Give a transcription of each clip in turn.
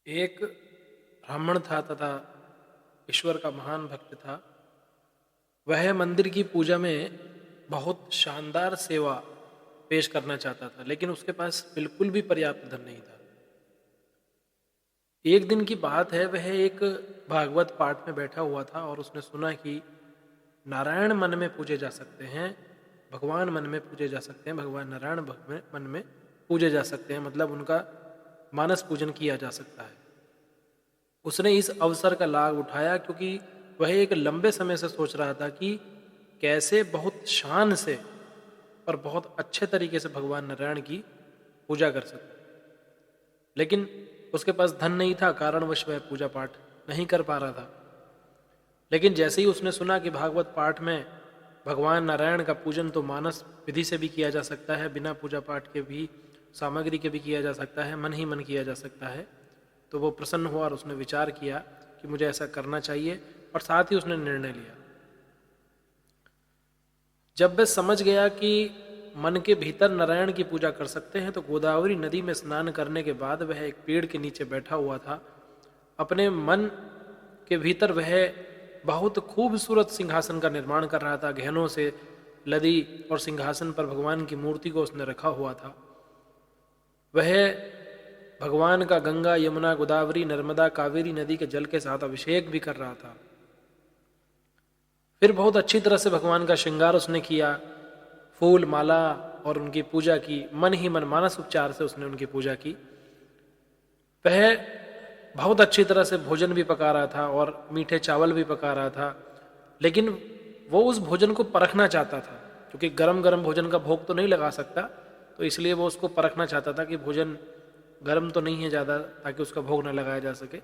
एक ब्राह्मण था तथा ईश्वर का महान भक्त था। वह मंदिर की पूजा में बहुत शानदार सेवा पेश करना चाहता था, लेकिन उसके पास बिल्कुल भी पर्याप्त धन नहीं था। एक दिन की बात है, वह एक भागवत पाठ में बैठा हुआ था और उसने सुना कि नारायण मन में पूजे जा सकते हैं, भगवान मन में पूजे जा सकते हैं, भगवान नारायण मन में पूजे जा सकते हैं, मतलब उनका मानस पूजन किया जा सकता है। उसने इस अवसर का लाभ उठाया क्योंकि वह एक लंबे समय से सोच रहा था कि कैसे बहुत शान से और बहुत अच्छे तरीके से भगवान नारायण की पूजा कर सकते। लेकिन उसके पास धन नहीं था, कारणवश वह पूजा पाठ नहीं कर पा रहा था। लेकिन जैसे ही उसने सुना कि भागवत पाठ में भगवान नारायण का पूजन तो मानस विधि से भी किया जा सकता है, बिना पूजा पाठ के भी, सामग्री के भी किया जा सकता है, मन ही मन किया जा सकता है, तो वो प्रसन्न हुआ और उसने विचार किया कि मुझे ऐसा करना चाहिए, और साथ ही उसने निर्णय लिया। जब वह समझ गया कि मन के भीतर नारायण की पूजा कर सकते हैं, तो गोदावरी नदी में स्नान करने के बाद वह एक पेड़ के नीचे बैठा हुआ था। अपने मन के भीतर वह बहुत खूबसूरत सिंहासन का निर्माण कर रहा था। गहनों से लदी और सिंहासन पर भगवान की मूर्ति को उसने रखा हुआ था। वह भगवान का गंगा, यमुना, गोदावरी, नर्मदा, कावेरी नदी के जल के साथ अभिषेक भी कर रहा था। फिर बहुत अच्छी तरह से भगवान का श्रृंगार उसने किया, फूल माला और उनकी पूजा की। मन ही मन मानस उपचार से उसने उनकी पूजा की। वह बहुत अच्छी तरह से भोजन भी पका रहा था और मीठे चावल भी पका रहा था, लेकिन वो उस भोजन को परखना चाहता था, क्योंकि गरम गरम भोजन का भोग तो नहीं लगा सकता, तो इसलिए वो उसको परखना चाहता था कि भोजन गर्म तो नहीं है ज़्यादा, ताकि उसका भोग न लगाया जा सके।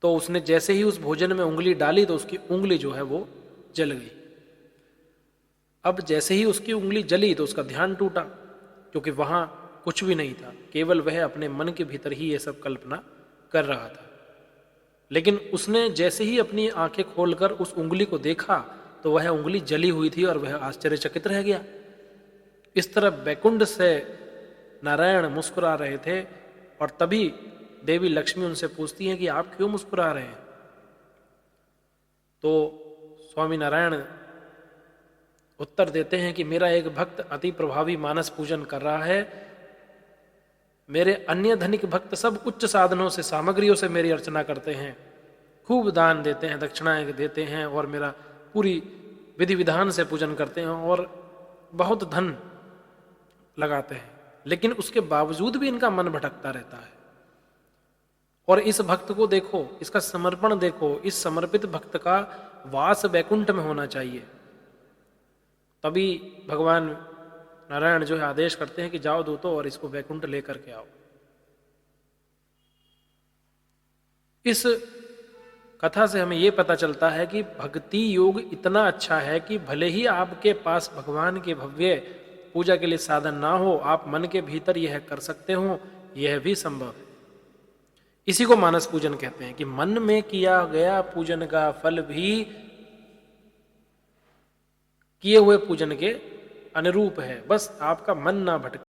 तो उसने जैसे ही उस भोजन में उंगली डाली तो उसकी उंगली जो है वो जल गई। अब जैसे ही उसकी उंगली जली तो उसका ध्यान टूटा, क्योंकि वहां कुछ भी नहीं था, केवल वह अपने मन के भीतर ही ये सब कल्पना कर रहा था। लेकिन उसने जैसे ही अपनी आंखें खोलकर उस उंगली को देखा तो वह उंगली जली हुई थी और वह आश्चर्यचकित रह गया। इस तरह बैकुंठ से नारायण मुस्कुरा रहे थे, और तभी देवी लक्ष्मी उनसे पूछती हैं कि आप क्यों मुस्कुरा रहे हैं। तो स्वामी नारायण उत्तर देते हैं कि मेरा एक भक्त अति प्रभावी मानस पूजन कर रहा है। मेरे अन्य धनिक भक्त सब उच्च साधनों से, सामग्रियों से मेरी अर्चना करते हैं, खूब दान देते हैं, दक्षिणाएं देते हैं, और मेरा पूरी विधि विधान से पूजन करते हैं और बहुत धन लगाते हैं, लेकिन उसके बावजूद भी इनका मन भटकता रहता है। और इस भक्त को देखो, इसका समर्पण देखो, इस समर्पित भक्त का वास वैकुंठ में होना चाहिए। तभी भगवान नारायण जो है आदेश करते हैं कि जाओ दूतो और इसको वैकुंठ लेकर के आओ। इस कथा से हमें यह पता चलता है कि भक्ति योग इतना अच्छा है कि भले ही आपके पास भगवान के भव्य पूजा के लिए साधन ना हो, आप मन के भीतर यह कर सकते हो, यह भी संभव है। इसी को मानस पूजन कहते हैं कि मन में किया गया पूजन का फल भी किए हुए पूजन के अनुरूप है, बस आपका मन ना भटके।